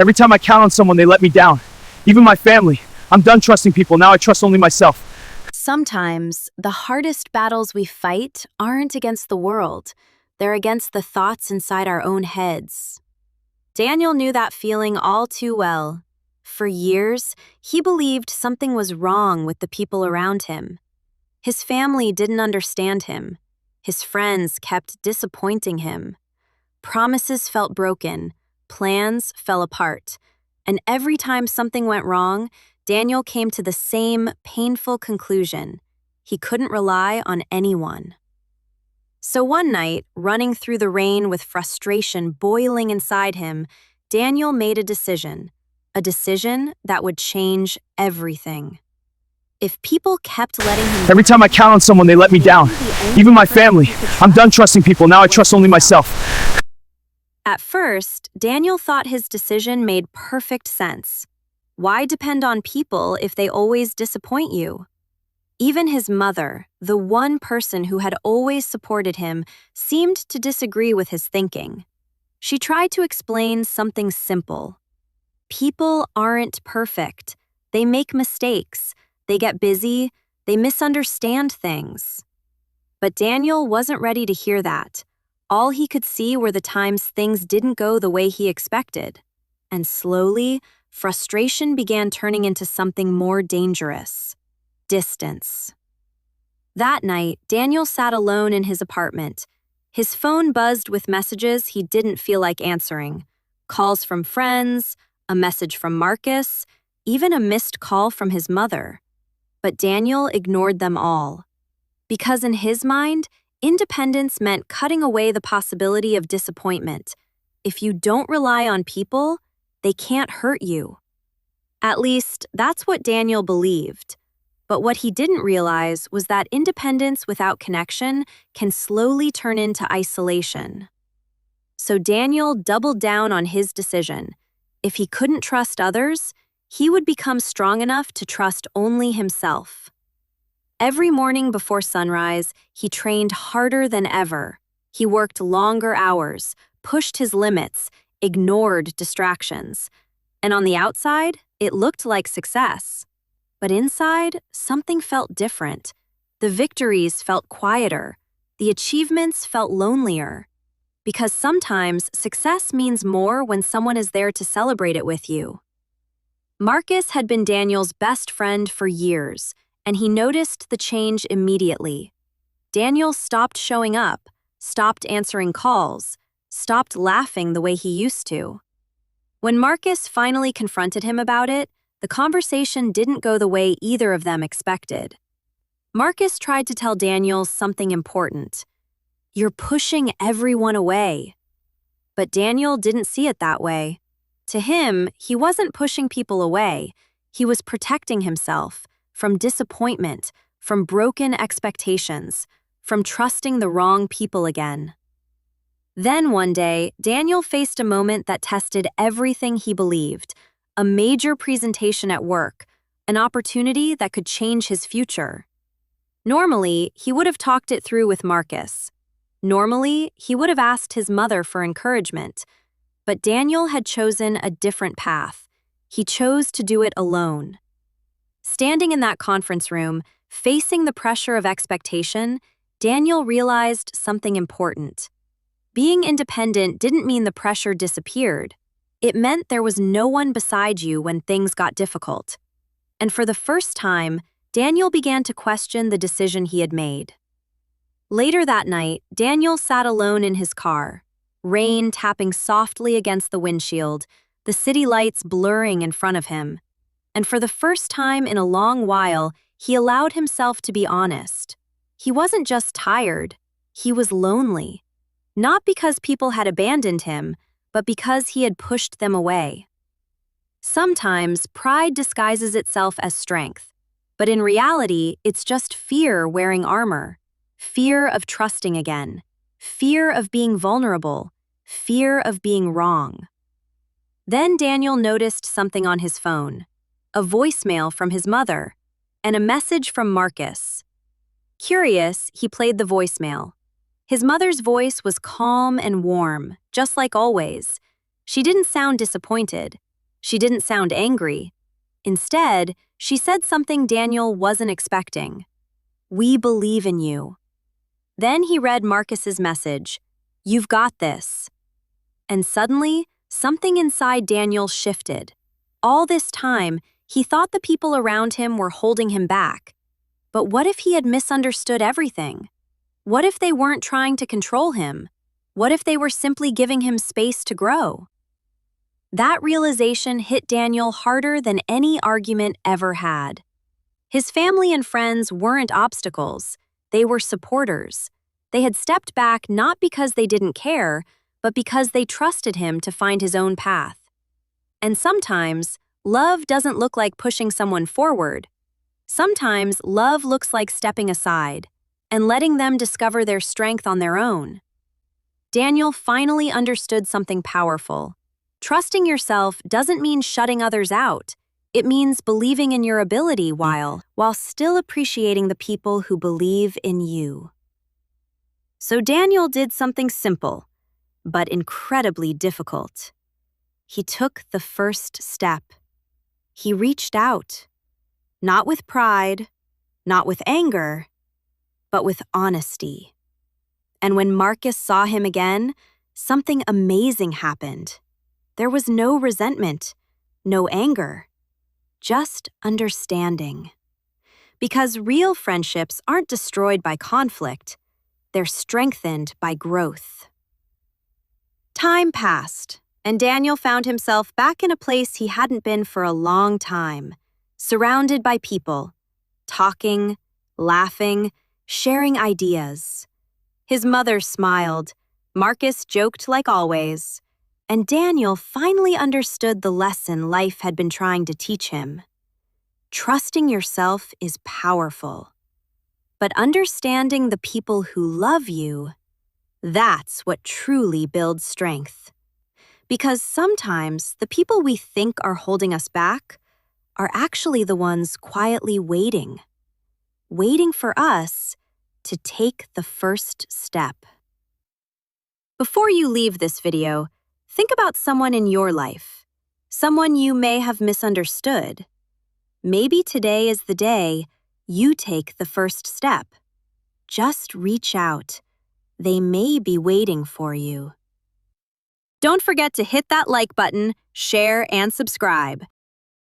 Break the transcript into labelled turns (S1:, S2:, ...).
S1: Every time I count on someone, they let me down. Even my family. I'm done trusting people. Now I trust only myself.
S2: Sometimes the hardest battles we fight aren't against the world. They're against the thoughts inside our own heads. Daniel knew that feeling all too well. For years, he believed something was wrong with the people around him. His family didn't understand him. His friends kept disappointing him. Promises felt broken. Plans fell apart. And every time something went wrong, Daniel came to the same painful conclusion. He couldn't rely on anyone. So one night, running through the rain with frustration boiling inside him, Daniel made a decision that would change everything. If people kept letting him
S1: Every time I count on someone, they let me down. Even my family. I'm done trusting people. Now I trust only myself.
S2: At first, Daniel thought his decision made perfect sense. Why depend on people if they always disappoint you? Even his mother, the one person who had always supported him, seemed to disagree with his thinking. She tried to explain something simple. People aren't perfect. They make mistakes. They get busy. They misunderstand things. But Daniel wasn't ready to hear that. All he could see were the times things didn't go the way he expected. And slowly, frustration began turning into something more dangerous. Distance. That night, Daniel sat alone in his apartment. His phone buzzed with messages he didn't feel like answering. Calls from friends, a message from Marcus, even a missed call from his mother. But Daniel ignored them all. Because in his mind, independence meant cutting away the possibility of disappointment. If you don't rely on people, they can't hurt you. At least, that's what Daniel believed. But what he didn't realize was that independence without connection can slowly turn into isolation. So Daniel doubled down on his decision. If he couldn't trust others, he would become strong enough to trust only himself. Every morning before sunrise, he trained harder than ever. He worked longer hours, pushed his limits, ignored distractions. And on the outside, it looked like success. But inside, something felt different. The victories felt quieter. The achievements felt lonelier. Because sometimes success means more when someone is there to celebrate it with you. Marcus had been Daniel's best friend for years, and he noticed the change immediately. Daniel stopped showing up, stopped answering calls, stopped laughing the way he used to. When Marcus finally confronted him about it, the conversation didn't go the way either of them expected. Marcus tried to tell Daniel something important. You're pushing everyone away. But Daniel didn't see it that way. To him, he wasn't pushing people away. He was protecting himself from disappointment, from broken expectations, from trusting the wrong people again. Then one day, Daniel faced a moment that tested everything he believed. A major presentation at work, an opportunity that could change his future. Normally, he would have talked it through with Marcus. Normally, he would have asked his mother for encouragement. But Daniel had chosen a different path. He chose to do it alone. Standing in that conference room, facing the pressure of expectation, Daniel realized something important. Being independent didn't mean the pressure disappeared. It meant there was no one beside you when things got difficult. And for the first time, Daniel began to question the decision he had made. Later that night, Daniel sat alone in his car, rain tapping softly against the windshield, the city lights blurring in front of him. And for the first time in a long while, he allowed himself to be honest. He wasn't just tired, he was lonely. Not because people had abandoned him, but because he had pushed them away. Sometimes pride disguises itself as strength, but in reality, it's just fear wearing armor. Fear of trusting again. Fear of being vulnerable. Fear of being wrong. Then Daniel noticed something on his phone. A voicemail from his mother, and a message from Marcus. Curious, he played the voicemail. His mother's voice was calm and warm, just like always. She didn't sound disappointed. She didn't sound angry. Instead, she said something Daniel wasn't expecting. "We believe in you." Then he read Marcus's message, "You've got this." And suddenly, something inside Daniel shifted. All this time, he thought the people around him were holding him back. But what if he had misunderstood everything? What if they weren't trying to control him? What if they were simply giving him space to grow? That realization hit Daniel harder than any argument ever had. His family and friends weren't obstacles, they were supporters. They had stepped back not because they didn't care, but because they trusted him to find his own path. And sometimes, love doesn't look like pushing someone forward. Sometimes, love looks like stepping aside and letting them discover their strength on their own. Daniel finally understood something powerful. Trusting yourself doesn't mean shutting others out. It means believing in your ability while still appreciating the people who believe in you. So Daniel did something simple, but incredibly difficult. He took the first step. He reached out, not with pride, not with anger, but with honesty. And when Marcus saw him again, something amazing happened. There was no resentment, no anger, just understanding. Because real friendships aren't destroyed by conflict, they're strengthened by growth. Time passed, and Daniel found himself back in a place he hadn't been for a long time, surrounded by people, talking, laughing, sharing ideas. His mother smiled, Marcus joked like always, and Daniel finally understood the lesson life had been trying to teach him. Trusting yourself is powerful, but understanding the people who love you, that's what truly builds strength. Because sometimes the people we think are holding us back are actually the ones quietly waiting for us to take the first step. Before you leave this video, think about someone in your life, someone you may have misunderstood. Maybe today is the day you take the first step. Just reach out. They may be waiting for you. Don't forget to hit that like button, share, and subscribe.